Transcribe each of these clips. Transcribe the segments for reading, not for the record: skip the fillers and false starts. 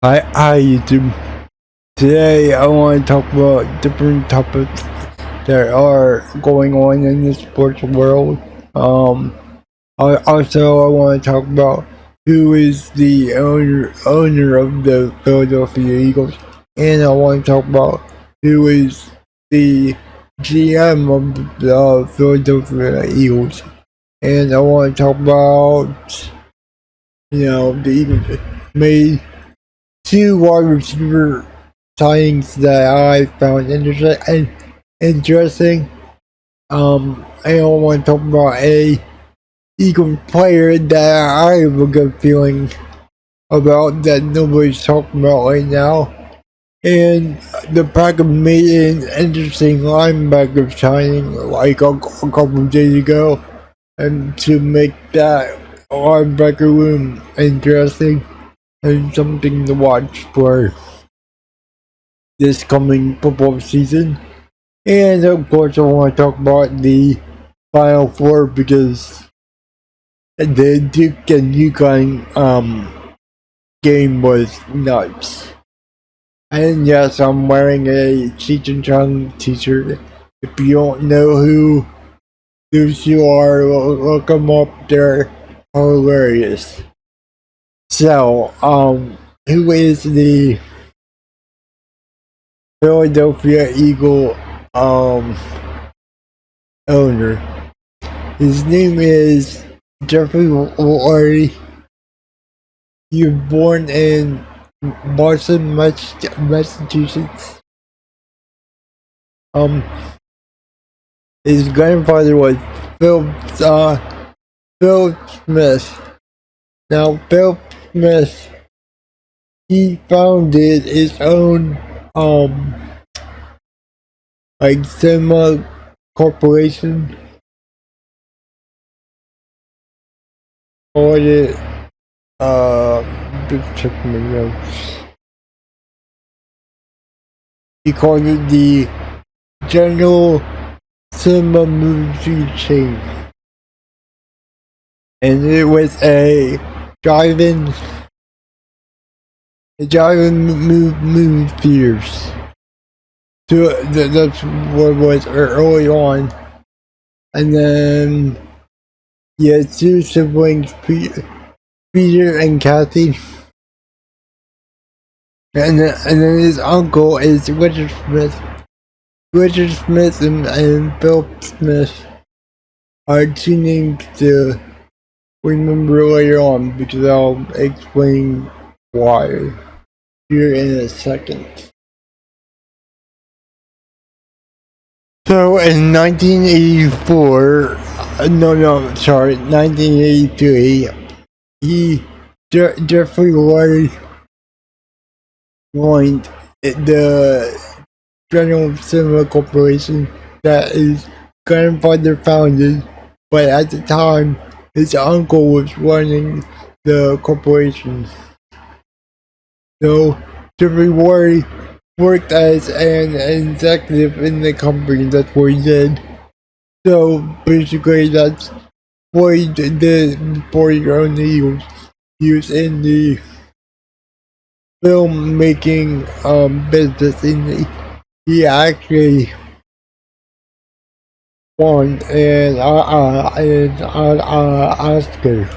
Hi YouTube. Today I want to talk about different topics that are going on in the sports world. Um, I want to talk about who is the owner of the Philadelphia Eagles, and I want to talk about who is the GM of the Philadelphia Eagles, and I want to talk about the Eagles made two wide receiver signings that I found interesting. I don't want to talk about a Eagle player that I have a good feeling about that nobody's talking about right now. And the Packers made an interesting linebacker signing like a couple of days ago, and to make that linebacker room interesting and something to watch for this coming football season. And of course, I want to talk about the Final Four because the Duke and UConn game was nuts. And yes, I'm wearing a Cheech and Chong t-shirt. If you don't know who those two are, look them up. They're hilarious. So, who is the Philadelphia Eagle owner? His name is Jeffrey Lurie. He was born in Boston, Massachusetts. Um, his grandfather was Phil, Phil Smith. Now, Phil Smith, he founded his own, like cinema corporation. Called it, just check my notes. He called it the General Cinema Movie Chain. And it was a drive-in movie theaters. So that's what it was early on. And then he had two siblings, Peter and Kathy. And then his uncle is Richard Smith. Richard Smith and Phil Smith are two names to remember later on because I'll explain why here in a second. So in 1984, 1983, Jeffrey Lurie joined the General Cinema Corporation that his grandfather founded, but at the time, his uncle was running the corporation. So Jeffrey Lurie worked as an executive in the company. That's what he did. So basically, that's what he did before he owned the Eagles. He was in the filmmaking business. He actually won an Oscar.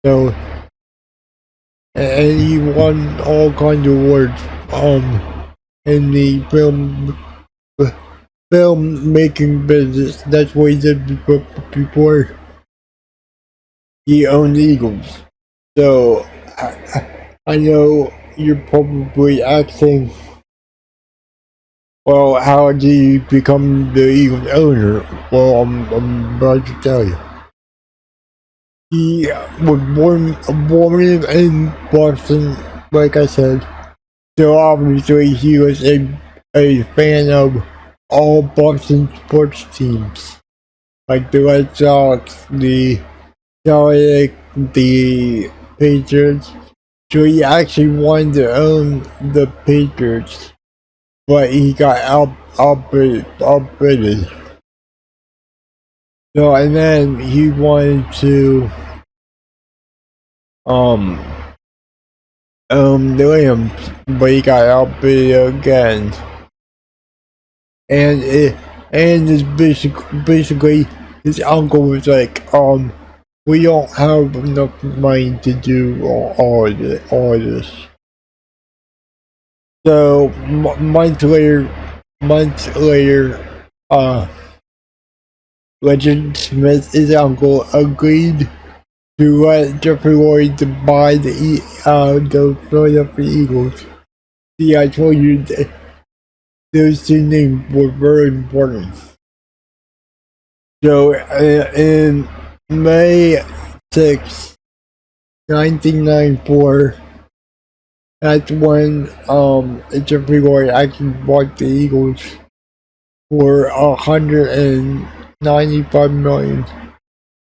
So, and he won all kinds of awards in the filmmaking business. That's what he did before he owned the Eagles. So I know you're probably asking, well, how did you become the Eagles owner? Well, I'm about to tell you. He was born in Boston, like I said. So obviously he was a fan of all Boston sports teams, like the Red Sox, the Celtics, the Patriots. So he actually wanted to own the Patriots, but he got outbid. So and then he wanted to the Rams, but he got outbid again. And it's basically his uncle was like, we don't have enough money to do all this. So months later, Legend Smith, his uncle, agreed to let Jeffrey Lurie to buy the Philadelphia Eagles. See, I told you that those two names were very important. So in May 6, 1994, that's when Jeffrey Lurie actually bought the Eagles for $195 million.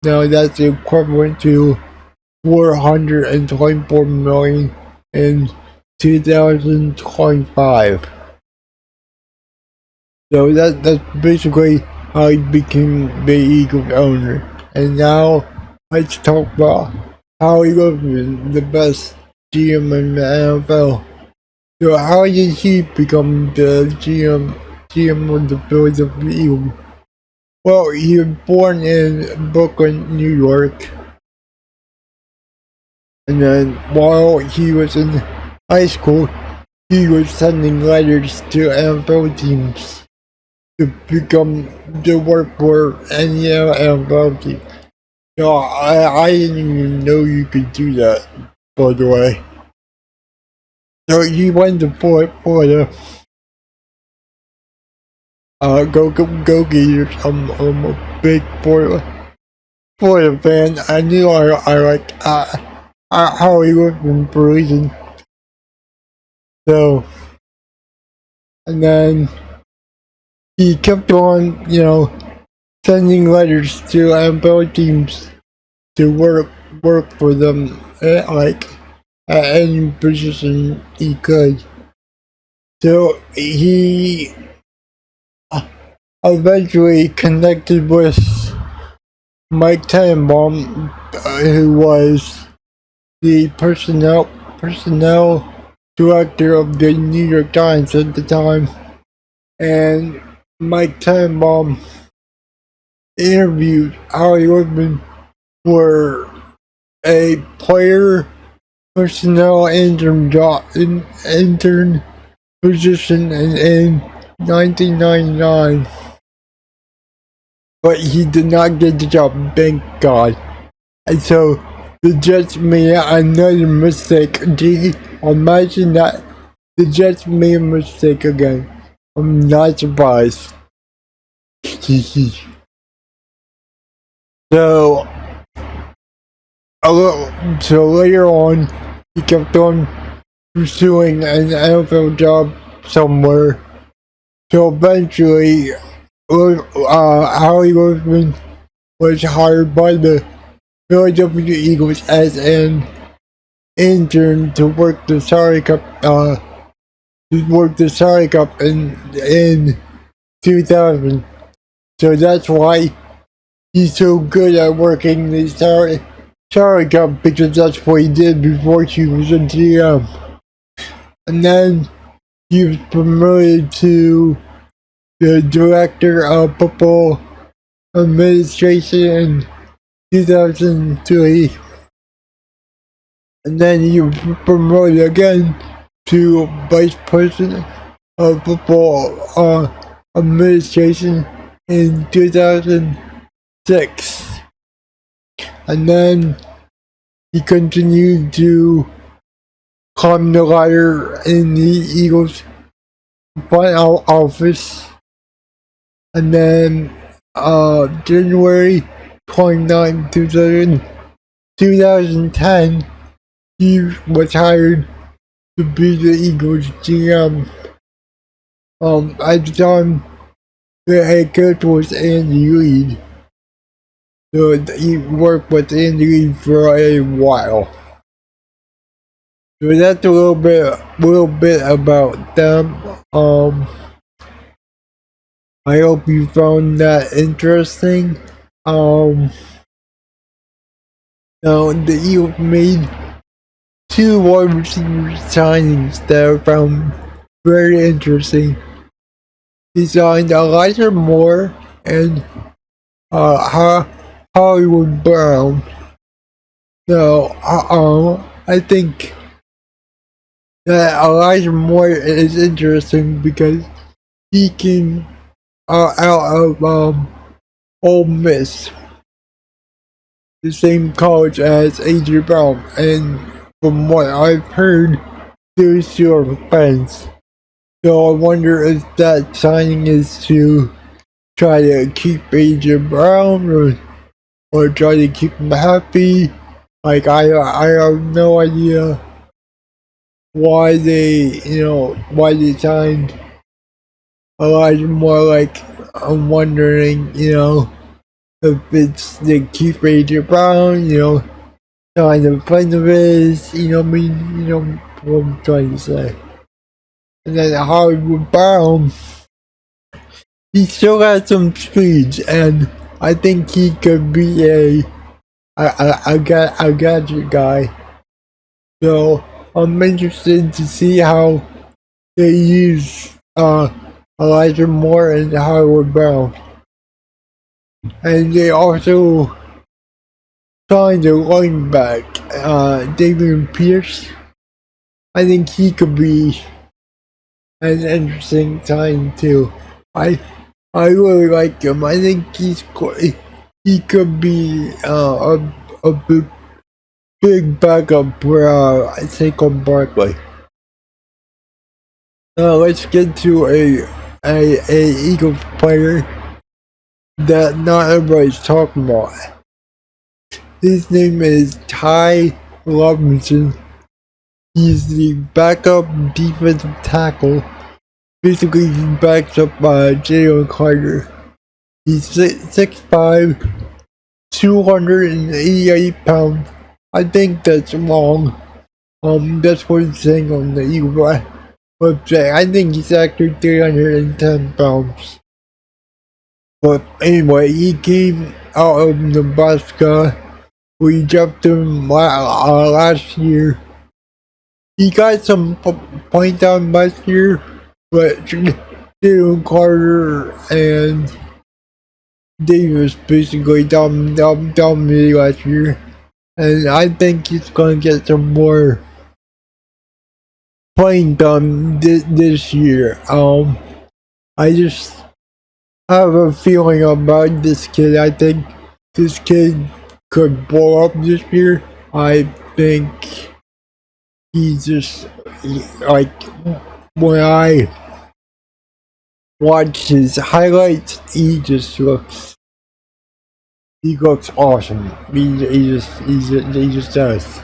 Now that's equivalent to $424 million in 2025. So that's basically how he became the Eagles owner. And now let's talk about how he was the best GM in the NFL. So how did he become the GM of the Philadelphia Eagles? Well, he was born in Brooklyn, New York. And then while he was in high school, he was sending letters to NFL teams to work for any NFL team. No, I didn't even know you could do that, by the way. So he went to Florida. Go Gators. I'm a big Florida fan. I knew I liked how he was in prison. So, and then he kept on, sending letters to NFL teams to work for them at any position he could. So he eventually connected with Mike Tannenbaum, who was the personnel director of the New York Times at the time, and Mike Tannenbaum interviewed Howie Roseman for a player personnel intern position in 1999, but he did not get the job, thank God. And so the Jets made another mistake. Gee, imagine that. The Jets made a mistake again. I'm not surprised. So later on, he kept on pursuing an NFL job somewhere. So eventually, Howie Roseman was hired by the Philadelphia Eagles as an intern to work the Salary Cup. In 2000. So that's why he's so good at working the Salary Cup, because that's what he did before he was a GM. And then he was promoted to the Director of Football Administration in 2003. And then he was promoted again to Vice President of Football Administration in 2006. And then he continued to climb the ladder in the Eagles front office. And then January 29, 2010, he was hired to be the Eagles GM. At the time, the head coach was Andy Reid. So he worked with Andy Reid for a while. So that's a little bit about them. I hope you found that interesting. Now the Eagles made two wide receiver signings that I found very interesting. He signed Elijah Moore and Hollywood Brown. So, I think that Elijah Moore is interesting because he came out of Ole Miss, the same college as AJ Brown, and from what I've heard, they're still friends. So I wonder if that signing is to try to keep AJ Brown or try to keep him happy. Like I have no idea why they signed Elijah Moore. Like I'm wondering, if it's to keep AJ Brown, kind of friend of his, what I'm trying to say. And then Hollywood Brown, he still has some speed, and I think he could be a gadget guy. So I'm interested to see how they use Elijah Moore and Hollywood Brown. And they also signed a running back, David Pierce. I think he could be an interesting sign too. I really like him. I think he could be a big backup for Saquon Barkley. Let's get to a Eagles player that not everybody's talking about. His name is Ty Robinson. He's the backup defensive tackle. Basically, he backs up Jalen Carter. He's 6'5", 288 pounds. I think that's wrong. That's what it's saying on the Eagle website. I think he's actually 310 pounds. But anyway, he came out of Nebraska. We dropped him last year. He got some playing time last year, but Jalen Carter and Davis basically dominated last year. And I think he's going to get some more playing time this year. I just have a feeling about this kid. I think this kid could blow up this year. I think he's just like when I watch his highlights, he looks awesome. He just does.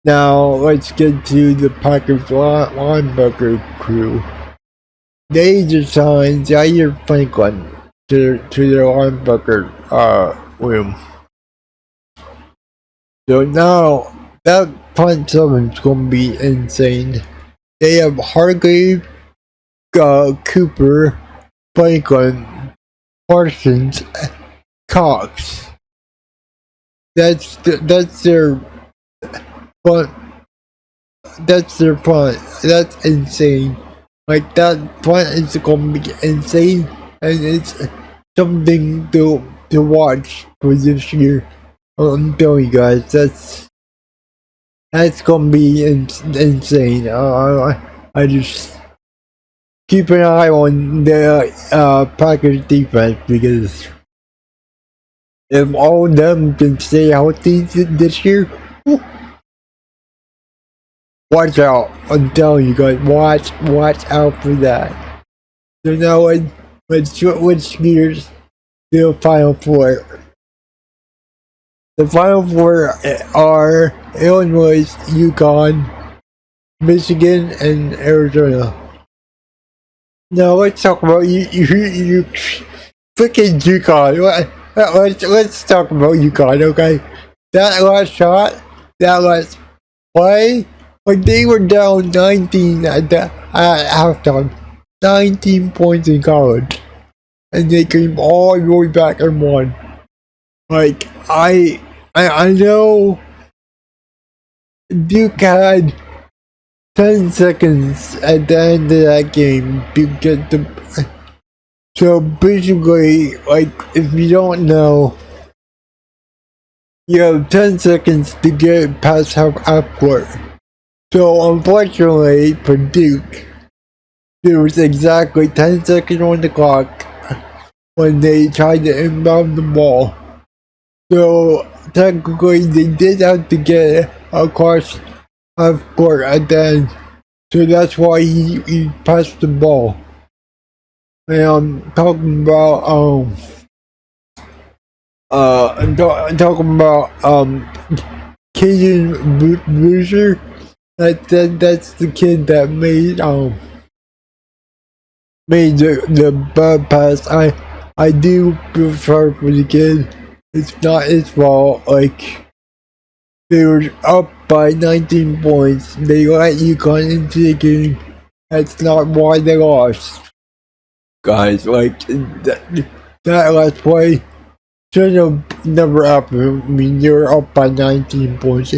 Now let's get to the Packers linebacker crew. They just signed Zaire Franklin to their linebacker room. So now that front seven's gonna be insane. They have Hargrave, Cooper, Franklin, Parsons, Cox. That's their front. That's their front. That's insane. Like that front is gonna be insane, and it's something to watch for this year. I'm telling you guys, that's gonna be insane. I just keep an eye on the Packers defense, because if all of them can stay healthy this year, watch out. I'm telling you guys, watch out for that. So now let's switch gears to the Final Four. The Final Four are Illinois, UConn, Michigan, and Arizona. Now let's talk about you freaking UConn. Let's talk about UConn, okay? That last play, like they were down 19 at halftime, 19 points in college, and they came all the way back and won. Like I know Duke had 10 seconds at the end of that game to get the. So basically, like, if you don't know, you have 10 seconds to get past half court. So unfortunately for Duke, there was exactly 10 seconds on the clock when they tried to inbound the ball. So technically they did have to get across half court at the end. So that's why he passed the ball. And I'm talking about talking about Caden Boozer. That's the kid that made the bad pass. I do feel sorry for the kid. It's not his fault. Like, they were up by 19 points. They let UConn into the game. That's not why they lost. Guys, like, that last play should have never happened. I mean, they were up by 19 points.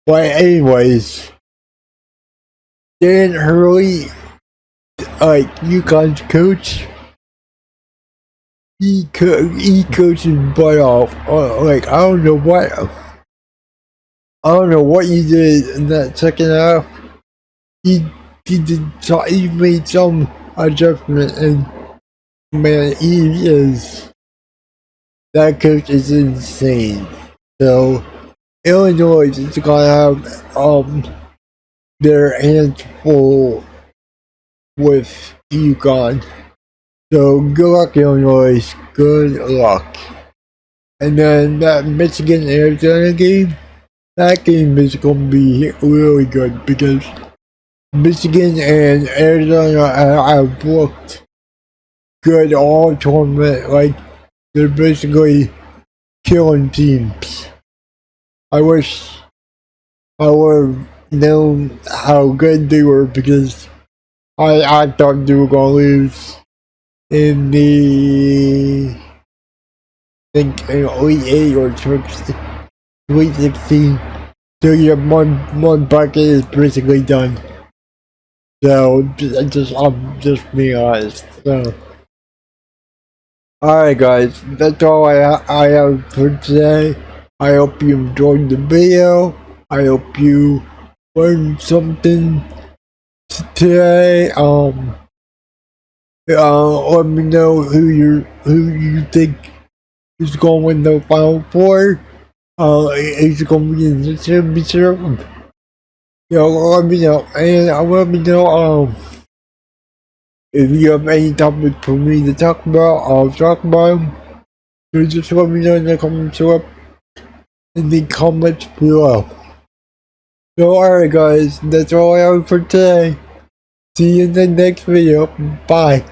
But anyways, Dan Hurley, like, UConn's coach, he coached his butt off. Like, I don't know what he did in that second half. He made some adjustment, and man, that coach is insane. So Illinois is gonna have their hands full with UConn. So good luck, Illinois. Good luck. And then that Michigan Arizona game, that game is gonna be really good because Michigan and Arizona have looked good all tournament. Like, they're basically killing teams. I wish I would have known how good they were because I thought they were gonna lose in the, I think, in Elite 8 or Sweet 16. So yeah, one bucket is basically done. So I'm just being honest. So, alright guys, that's all I have for today. I hope you enjoyed the video. I hope you learned something today. Let me know who you think is going to win the Final Four. Is it going to be in the championship? Let me know, and let me know if you have any topics for me to talk about. I'll talk about them. So just let me know in the comments below. So alright guys, that's all I have for today. See you in the next video. Bye.